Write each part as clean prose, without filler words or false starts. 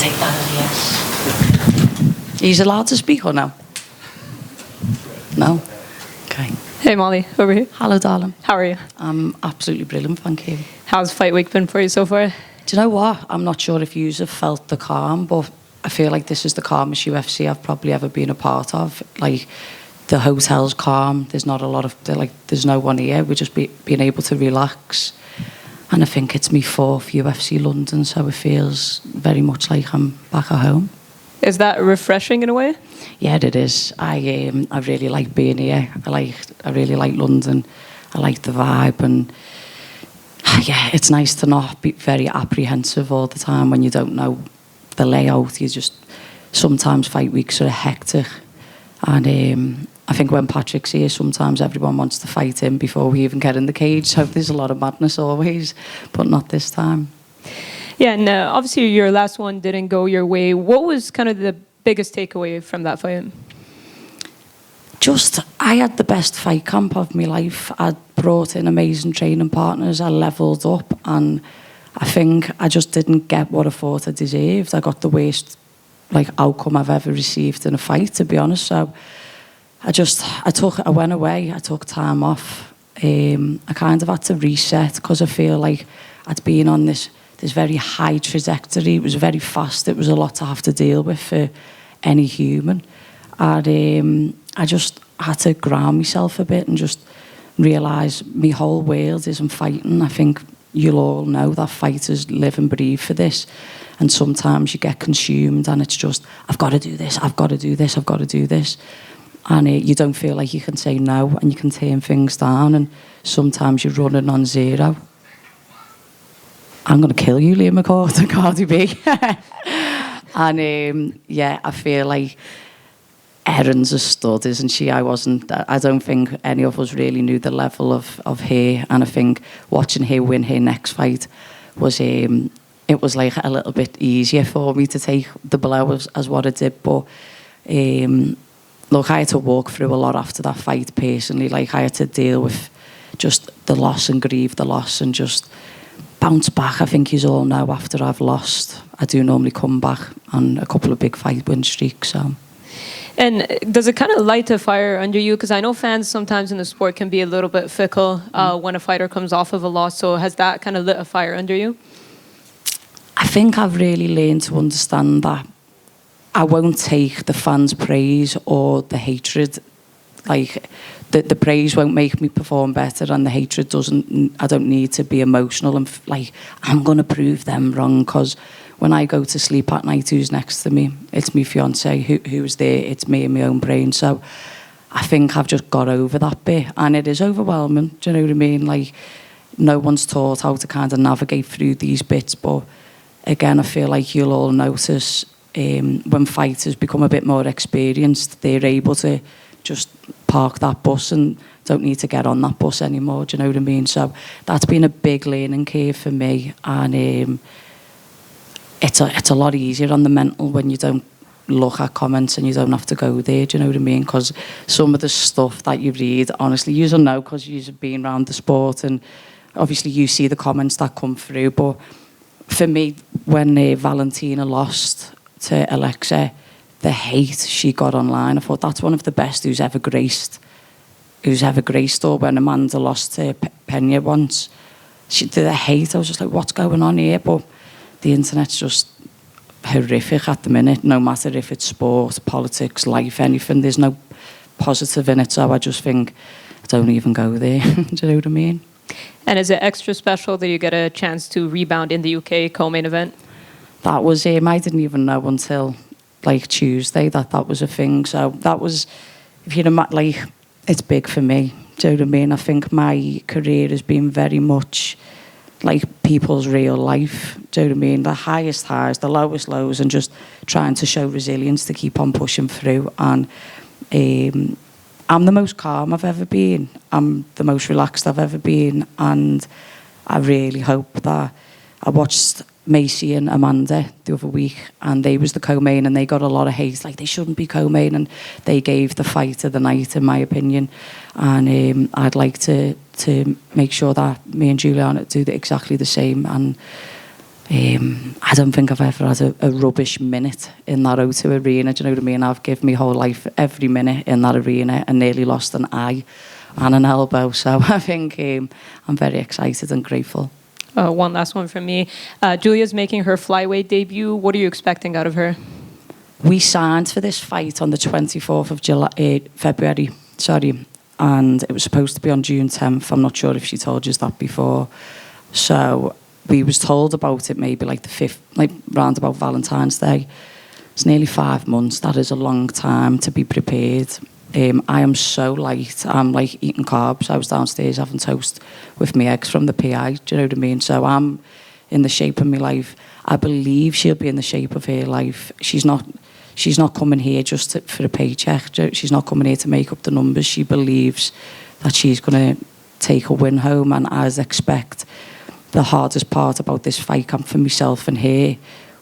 take that as a yes. He's allowed to speak or no? No? Okay. Hey Molly, over here. Hello, darling. How are you? I'm absolutely brilliant, thank you. How's fight week been for you so far? Do you know what? I'm not sure if you have felt the calm, but I feel like this is the calmest UFC I've probably ever been a part of. Like, the hotel's calm. There's not a lot of, there's no one here. We're just being able to relax. And I think it's my 4th UFC London, so it feels very much like I'm back at home. Is that refreshing in a way? Yeah, it is. I really like being here. I really like London. I like the vibe, and yeah, it's nice to not be very apprehensive all the time when you don't know the layout. You just, sometimes fight weeks are hectic, and I think when Patrick's here, sometimes everyone wants to fight him before we even get in the cage. So there's a lot of madness always, but not this time. Yeah, and obviously your last one didn't go your way. What was kind of the biggest takeaway from that fight? Just, I had the best fight camp of my life. I brought in amazing training partners. I levelled up, and I think I just didn't get what I thought I deserved. I got the worst outcome I've ever received in a fight, to be honest. So I went away. I took time off. I kind of had to reset, because I feel like I'd been on this very high trajectory. It was very fast. It was a lot to have to deal with for any human. And I just had to ground myself a bit and just realise my whole world isn't fighting. I think you'll all know that fighters live and breathe for this. And sometimes you get consumed, and it's just, I've got to do this, I've got to do this, I've got to do this. And you don't feel like you can say no, and you can turn things down, and sometimes you're running on zero. I'm going to kill you, Liam McCourt, Cardi B. And yeah, I feel like Erin's a stud, isn't she? I don't think any of us really knew the level of her, and I think watching her win her next fight was, it was like a little bit easier for me to take the blow as what I did. But look, I had to walk through a lot after that fight personally. Like, I had to deal with just the loss and grieve the loss and just bounce back. I think you all know, after I've lost, I do normally come back on a couple of big fight win streaks. So. And does it kind of light a fire under you? Because I know fans sometimes in the sport can be a little bit fickle when a fighter comes off of a loss. So has that kind of lit a fire under you? I think I've really learned to understand that I won't take the fans' praise or the hatred. Like, the praise won't make me perform better, and the hatred doesn't. I don't need to be emotional and I'm going to prove them wrong, because when I go to sleep at night, who's next to me? It's my fiance. Who's there? It's me and my own brain. So I think I've just got over that bit, and it is overwhelming. Do you know what I mean? Like, no one's taught how to kind of navigate through these bits, but again, I feel like you'll all notice when fighters become a bit more experienced, they're able to just park that bus and don't need to get on that bus anymore. Do you know what I mean? So that's been a big learning curve for me, and it's a lot easier on the mental when you don't look at comments and you don't have to go there. Do you know what I mean? Because some of the stuff that you read, honestly, you don't know, because you've been around the sport, and obviously you see the comments that come through. But for me, when Valentina lost to Alexa, the hate she got online, I thought that's one of the best who's ever graced. Or when Amanda lost to Pena once, the hate, I was just like, what's going on here? But the internet's just horrific at the minute, no matter if it's sport, politics, life, anything. There's no positive in it, so I just think, don't even go there. Do you know what I mean? And is it extra special that you get a chance to rebound in the UK co-main event? That was I didn't even know until Tuesday that was a thing. So that was, if you know, it's big for me. Do you know what I mean? I think my career has been very much like people's real life. Do you know what I mean? The highest highs, the lowest lows, and just trying to show resilience to keep on pushing through. And I'm the most calm I've ever been. I'm the most relaxed I've ever been. And I really hope that I watched Macy and Amanda the other week, and they was the co-main, and they got a lot of hate, like they shouldn't be co-main, and they gave the fight of the night, in my opinion. And I'd like to make sure that me and Juliana do exactly the same. And I don't think I've ever had a rubbish minute in that O2 arena. Do you know what I mean? I've given my whole life, every minute in that arena, and nearly lost an eye and an elbow. So I think I'm very excited and grateful. One last one from me. Julia's making her flyweight debut. What are you expecting out of her? We signed for this fight on the 24th of February, and it was supposed to be on June 10th. I'm not sure if she told you that before. So we was told about it maybe like the 5th, like round about Valentine's Day. It's nearly 5 months. That is a long time to be prepared. I am so light. I'm like eating carbs. I was downstairs having toast with my eggs from the PI. Do you know what I mean? So I'm in the shape of my life. I believe she'll be in the shape of her life. She's not coming here just for a paycheck. She's not coming here to make up the numbers. She believes that she's going to take a win home, and I expect the hardest part about this fight camp for myself and her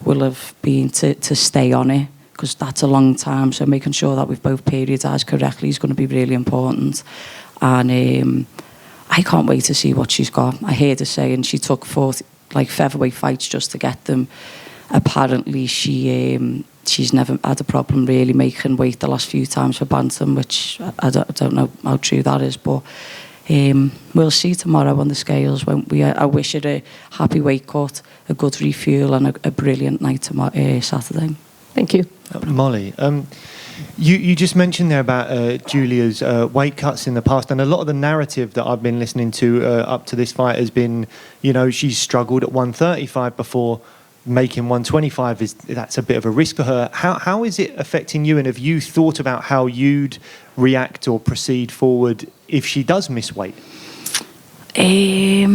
will have been to stay on it, because that's a long time. So making sure that we've both periodised correctly is going to be really important. And I can't wait to see what she's got. I heard her saying she took 40 featherweight fights just to get them. Apparently she's never had a problem really making weight the last few times for bantam, which I don't know how true that is, but we'll see tomorrow on the scales, won't we? I wish her a happy weight cut, a good refuel, and a brilliant night tomorrow, Saturday. Thank you. Molly, you just mentioned there about Julia's weight cuts in the past, and a lot of the narrative that I've been listening to up to this fight has been, she's struggled at 135 before. Making 125 that's a bit of a risk for her. How is it affecting you, and have you thought about how you'd react or proceed forward if she does miss weight? I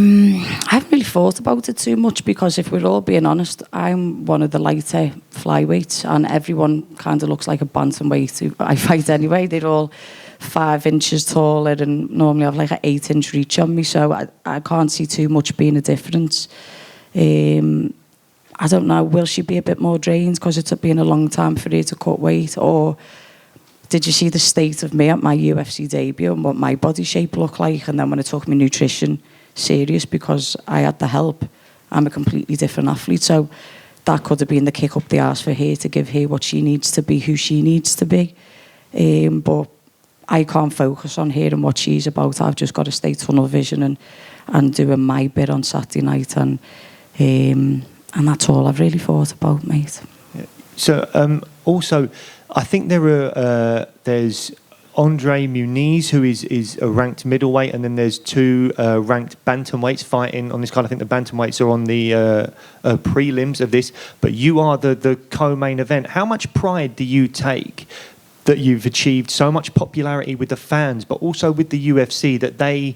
haven't really thought about it too much, because if we're all being honest, I'm one of the lighter flyweights, and everyone kind of looks like a bantamweight who I fight anyway. They're all 5 inches taller and normally have like an 8-inch reach on me, so I can't see too much being a difference. I don't know, will she be a bit more drained because it's been a long time for her to cut weight? Or did you see the state of me at my UFC debut and what my body shape looked like? And then when I took my nutrition serious, because I had the help, I'm a completely different athlete. So that could have been the kick up the arse for her to give her what she needs to be, who she needs to be. But I can't focus on her and what she's about. I've just got to stay tunnel vision and doing my bit on Saturday night. And that's all I've really thought about, mate. Yeah. So, also, I think there's Andre Muniz, who is a ranked middleweight, and then there's 2 ranked bantamweights fighting on this card. I think the bantamweights are on the prelims of this, but you are the co-main event. How much pride do you take that you've achieved so much popularity with the fans, but also with the UFC, that they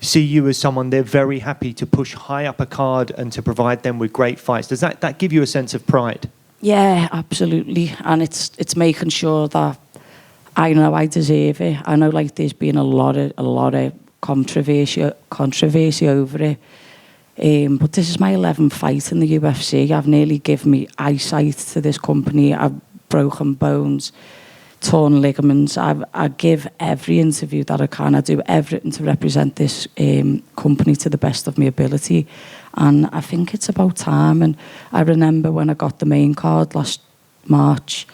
see you as someone they're very happy to push high up a card and to provide them with great fights? Does that give you a sense of pride? Yeah, absolutely. And it's making sure that I know I deserve it. I know like there's been a lot of controversy over it. But this is my 11th fight in the UFC. I've nearly given me eyesight to this company. I've broken bones, torn ligaments. I give every interview that I can. I do everything to represent this company to the best of my ability. And I think it's about time. And I remember when I got the main card last March,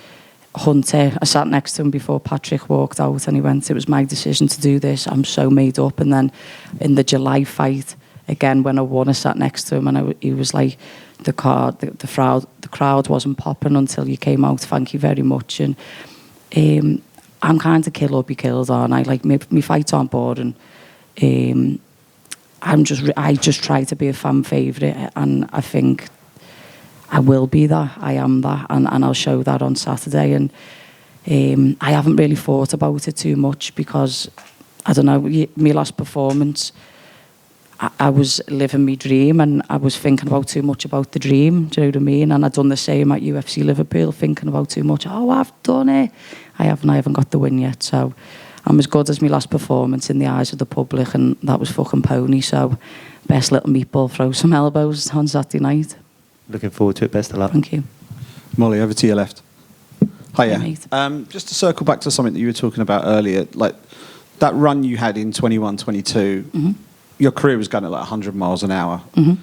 Hunter, I sat next to him before Patrick walked out, and he went, "It was my decision to do this. I'm so made up." And then in the July fight, again, when I won, I sat next to him, and he was like, the crowd wasn't popping until you came out. Thank you very much. And I'm kind of kill or be killed, aren't I? Like, my fights aren't boring. I just try to be a fan favourite, and I think I will be that. I am that, and I'll show that on Saturday. And I haven't really thought about it too much, because I don't know, my last performance, I was living my dream, and I was thinking about too much about the dream. Do you know what I mean? And I've done the same at UFC Liverpool, thinking about too much. Oh, I've done it. I haven't got the win yet. So I'm as good as my last performance in the eyes of the public, and that was fucking pony. So best little meatball, throw some elbows on Saturday night. Looking forward to it. Best of luck. Thank you. Molly, over to your left. Hiya. Hey, just to circle back to something that you were talking about earlier, like that run you had in 21, 22, your career was going at like 100 miles an hour. Mm-hmm.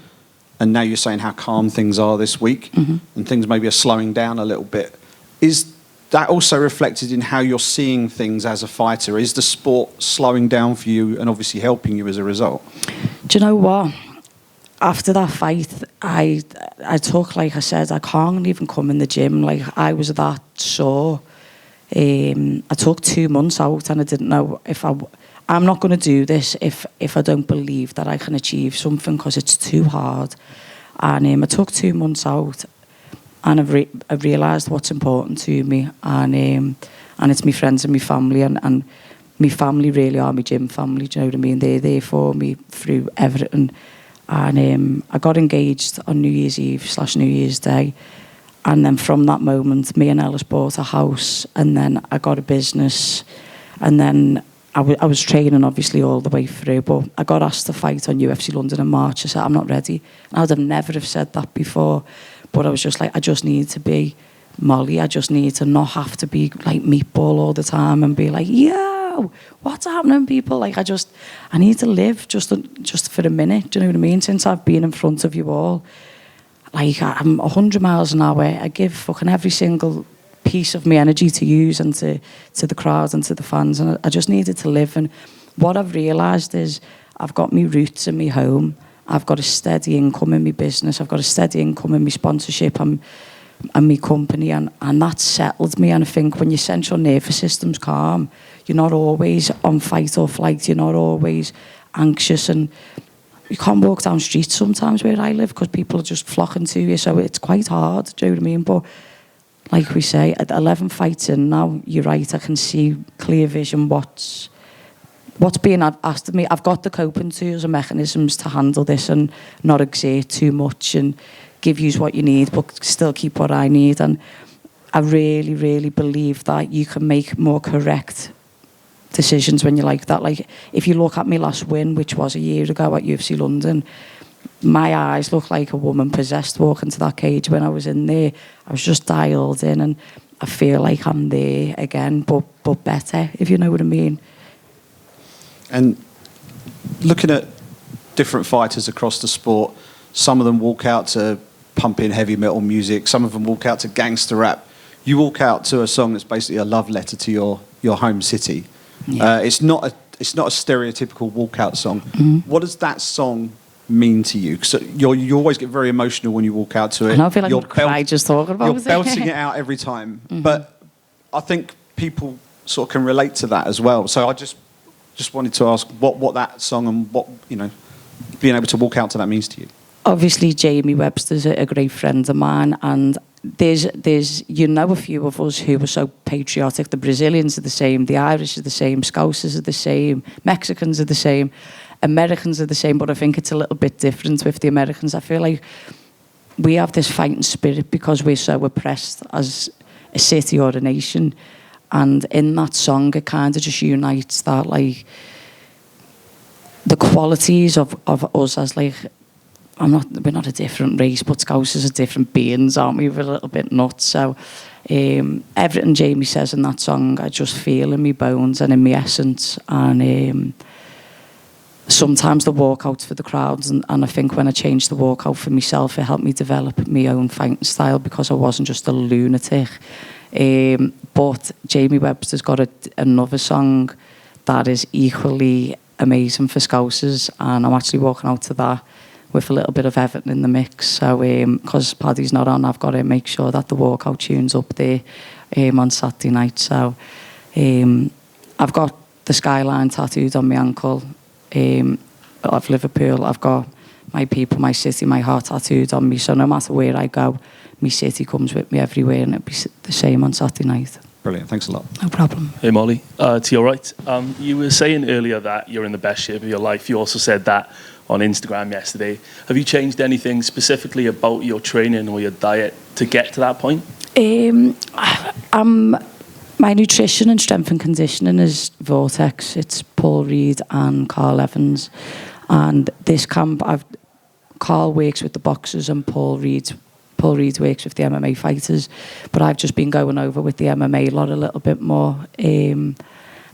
and now you're saying how calm things are this week, and things maybe are slowing down a little bit. Is that also reflected in how you're seeing things as a fighter? Is the sport slowing down for you and obviously helping you as a result? Do you know what? After that fight, I took, like I said, I can't even come in the gym. Like, I was that sore. I took 2 months out, and I didn't know if I'm not going to do this if I don't believe that I can achieve something, because it's too hard. And I took 2 months out, and I've realised what's important to me, and it's my friends and my family, and my family really are my gym family. Do you know what I mean? They're there for me through everything. And I got engaged on New Year's Eve/New Year's Day. And then from that moment, me and Ellis bought a house, and then I got a business. And then I was training, obviously, all the way through. But I got asked to fight on UFC London in March. I said, I'm not ready. And I would have never have said that before. But I was just like, I just need to be Molly. I just need to not have to be like Meatball all the time and be like, yo, what's happening, people? Like, I need to live just for a minute. Do you know what I mean? Since I've been in front of you all, like, I'm 100 miles an hour. I give fucking every single piece of my energy to use and to the crowd and to the fans. And I just needed to live. And what I've realised is I've got my roots in my home. I've got a steady income in my business. I've got a steady income in my sponsorship and my company. And that settled me. And I think when your central nervous system's calm, you're not always on fight or flight. You're not always anxious. And you can't walk down streets sometimes where I live because people are just flocking to you. So it's quite hard, do you know what I mean? But like we say, at 11 fights in now, you're right, I can see clear vision what's being asked of me. I've got the coping tools and mechanisms to handle this and not exert too much and give you what you need, but still keep what I need. And I really, really believe that you can make more correct decisions when you're like that. Like, if you look at me last win, which was a year ago at UFC London, my eyes looked like a woman possessed walking to that cage. When I was in there, I was just dialed in, and I feel like I'm there again, but better, if you know what I mean. And looking at different fighters across the sport, some of them walk out to pumping heavy metal music, some of them walk out to gangster rap. You walk out to a song that's basically a love letter to your home city. Yeah. It's not a stereotypical walkout song. Mm-hmm. What does that song mean to you? Because you always get very emotional when you walk out to it. And I feel like I'm cry just talking about it. You're belting it out every time. Mm-hmm. But I think people sort of can relate to that as well. So I just wanted to ask what that song and what, you know, being able to walk out to that means to you. Obviously, Jamie Webster's a great friend of mine, and there's a few of us who are so patriotic. The Brazilians are the same, the Irish are the same, Scousers are the same, Mexicans are the same, Americans are the same, but I think it's a little bit different with the Americans. I feel like we have this fighting spirit because we're so oppressed as a city or a nation, and in that song it kind of just unites that, like, the qualities of us as, like, we're not a different race, but Scousers are different beings, aren't we? We're a little bit nuts. So everything Jamie says in that song, I just feel in my bones and in my essence. And sometimes the walkouts for the crowds, and I think when I changed the walkout for myself, it helped me develop my own fighting style because I wasn't just a lunatic. But Jamie Webster's got another song that is equally amazing for Scousers, and I'm actually walking out to that with a little bit of Everton in the mix. So because Paddy's not on, I've got to make sure that the walkout tune's up there on Saturday night. So I've got the skyline tattooed on my ankle of Liverpool. I've got my people, my city, my heart tattooed on me. So no matter where I go, my city comes with me everywhere, and it'll be the same on Saturday night. Brilliant, thanks a lot. No problem. Hey Molly, to your right. You were saying earlier that you're in the best shape of your life. You also said that on Instagram yesterday. Have you changed anything specifically about your training or your diet to get to that point? My nutrition and strength and conditioning is Vortex. It's Paul Reed and Carl Evans. And this camp, Carl works with the boxers and Paul Reed works with the MMA fighters. But I've just been going over with the MMA lot a little bit more.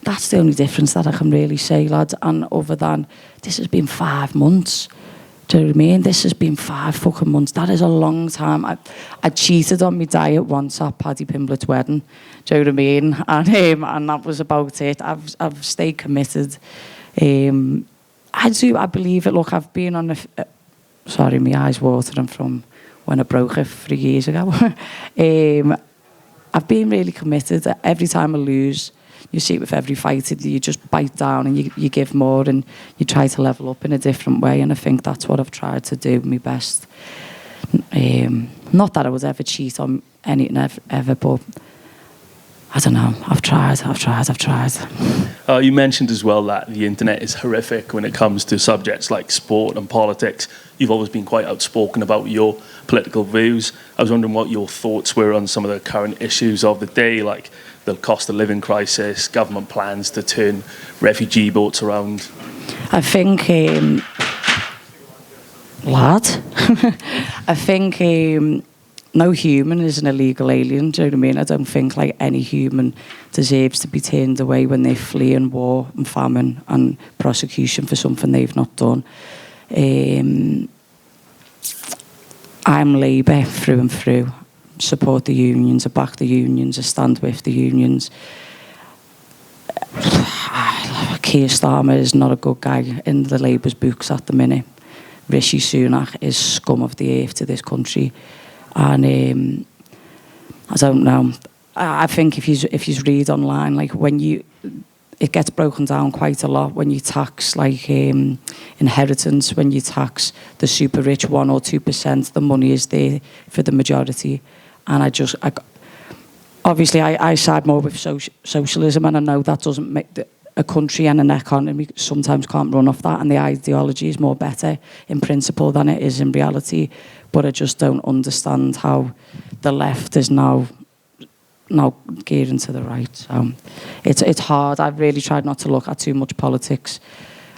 That's the only difference that I can really say, lads. And other than, this has been 5 months. Do you know what I mean? This has been 5 fucking months. That is a long time. I cheated on my diet once at Paddy Pimblett's wedding. Do you know what I mean? And that was about it. I've stayed committed. I believe it. Look, I've been on sorry, my eyes watering from when I broke it 3 years ago. I've been really committed. Every time I lose, you see it with every fighter, you just bite down and you give more and you try to level up in a different way. And I think that's what I've tried to do my best. Not that I would ever cheat on anything ever, but I don't know. I've tried. You mentioned as well that the internet is horrific when it comes to subjects like sport and politics. You've always been quite outspoken about your political views. I was wondering what your thoughts were on some of the current issues of the day, like the cost of living crisis, government plans to turn refugee boats around. I think, lad, I think no human is an illegal alien, do you know what I mean? I don't think like any human deserves to be turned away when they flee in war and famine and prosecution for something they've not done. I'm Labour through and through. Support the unions, I back the unions, I stand with the unions. Keir Starmer is not a good guy in the Labour's books at the minute. Rishi Sunak is scum of the earth to this country. And I don't know. I think if you read online, like it gets broken down quite a lot when you tax like inheritance, when you tax the super rich 1 or 2%, the money is there for the majority. And I side more with socialism, and I know that doesn't make a country and an economy sometimes can't run off that, and the ideology is more better in principle than it is in reality. But I just don't understand how the left is now gearing to the right. So it's hard. I've really tried not to look at too much politics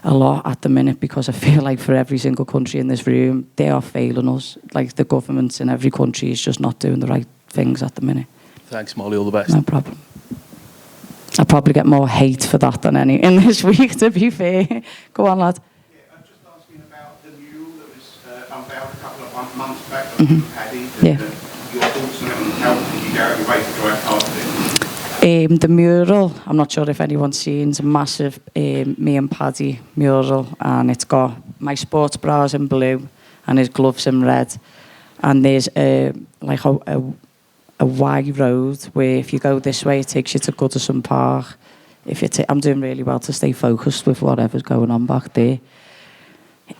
a lot at the minute, because I feel like for every single country in this room, they are failing us. Like the governments in every country is just not doing the right things at the minute. Thanks, Molly. All the best. No problem. I probably get more hate for that than any in this week, to be fair. Go on, lad. Yeah, I'm just asking about the mural that was unveiled a couple of months back from Paddy. Yeah. Your thoughts on it, and how did you go out your way to drive past it? The mural, I'm not sure if anyone's seen, it's a massive me and Paddy mural, and it's got my sports bras in blue and his gloves in red, and there's a wide road where if you go this way it takes you to Goodison Park. I'm doing really well to stay focused with whatever's going on back there.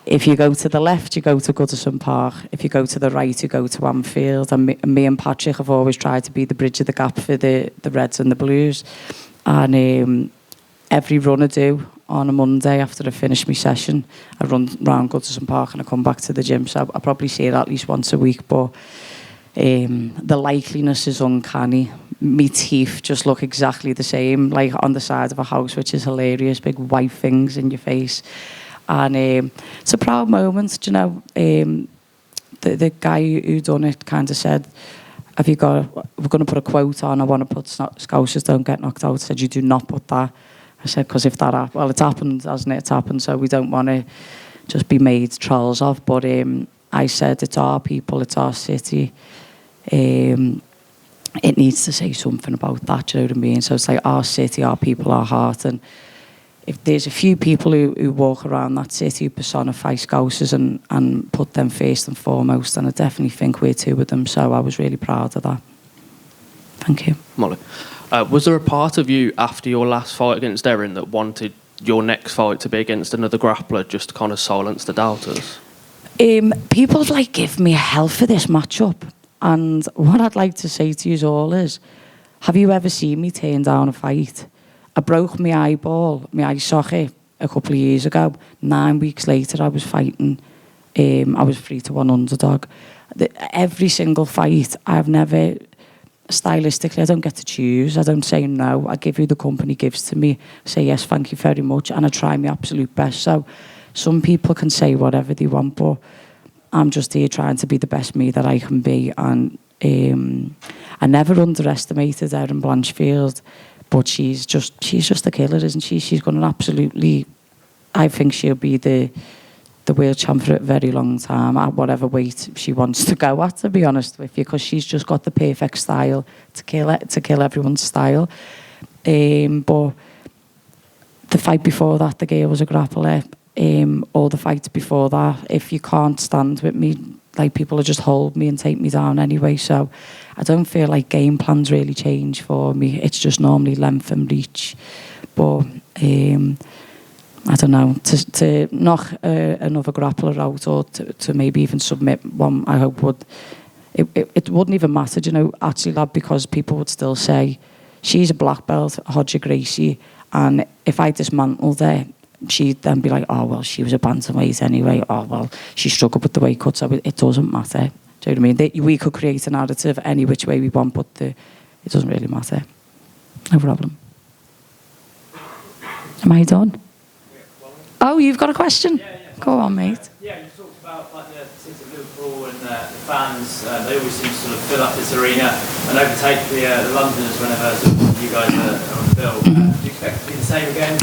If you go to the left, you go to Goodison Park. If you go to the right, you go to Anfield. And me and Patrick have always tried to be the bridge of the gap for the Reds and the Blues. And every run I do on a Monday after I finish my session, I run round Goodison Park and I come back to the gym. So I probably see it at least once a week. But the likeliness is uncanny. My teeth just look exactly the same, like on the side of a house, which is hilarious. Big white things in your face. And it's a proud moment, you know. The guy who done it kind of said, we're going to put a quote on, I want to put Scousers don't get knocked out. I said, you do not put that. I said, because if that happened, well, it's happened, hasn't it? It's happened, so we don't want to just be made trolls of. But I said, it's our people, it's our city. It needs to say something about that, do you know what I mean? So it's like our city, our people, our heart. And if there's a few people who walk around that city who personify Scousers and put them first and foremost, and I definitely think we're two of them, so I was really proud of that. Thank you. Molly, was there a part of you after your last fight against Erin that wanted your next fight to be against another grappler just to kind of silence the doubters? People have given me hell for this matchup, and what I'd like to say to you all is, have you ever seen me turn down a fight? I broke my eyeball, my eye socket, a couple of years ago. 9 weeks later, I was fighting. I was 3-1 underdog. Every single fight, I've never, stylistically, I don't get to choose. I don't say no. I give you the company gives to me. I say yes, thank you very much, and I try my absolute best. So some people can say whatever they want, but I'm just here trying to be the best me that I can be. And I never underestimated Erin Blanchfield. But she's just a killer, isn't she? She's going to absolutely, I think she'll be the the world champ for a very long time at whatever weight she wants to go at, to be honest with you, because she's just got the perfect style to kill everyone's style. But the fight before that, the girl was a grappler. All the fights before that, if you can't stand with me, like, people will just hold me and take me down anyway. So I don't feel like game plans really change for me. It's just normally length and reach. But I don't know, to knock another grappler out, or to maybe even submit one, I hope it wouldn't even matter, you know, actually, lad, because people would still say, she's a black belt, Hodja Gracie, and if I dismantled her, she'd then be like, oh, well, she was a bantamweight anyway, oh, well, she struggled with the weight cut, so it doesn't matter. Do you know what I mean? We could create a narrative any which way we want, but it doesn't really matter. No problem. Am I done? Oh, you've got a question? Yeah. Go on, mate. Yeah, you talked about like the city of Liverpool and the fans. They always seem to sort of fill up this arena and overtake the Londoners whenever sort of you guys are on the bill. Do you expect it to be the same again?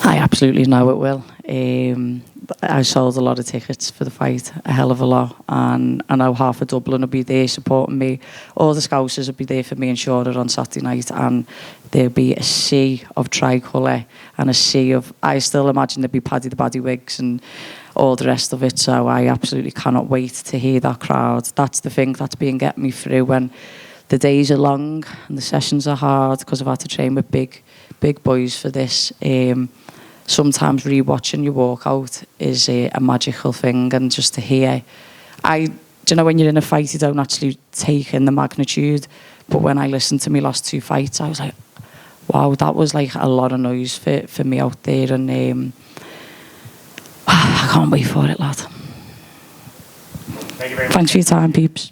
I absolutely know it will. I sold a lot of tickets for the fight, a hell of a lot, and I know half of Dublin will be there supporting me. All the Scousers will be there for me and Shorter on Saturday night, and there'll be a sea of tricolour and a sea of, I still imagine there'll be Paddy the Baddy wigs and all the rest of it, so I absolutely cannot wait to hear that crowd. That's the thing that's been getting me through when the days are long and the sessions are hard, because I've had to train with big boys for this. Sometimes rewatching your walkout is a magical thing, and just to hear, do you know, when you're in a fight you don't actually take in the magnitude, but when I listened to my last two fights I was like, wow, that was like a lot of noise for me out there, and I can't wait for it, lad. Thank you very much. Thanks for your time, peeps.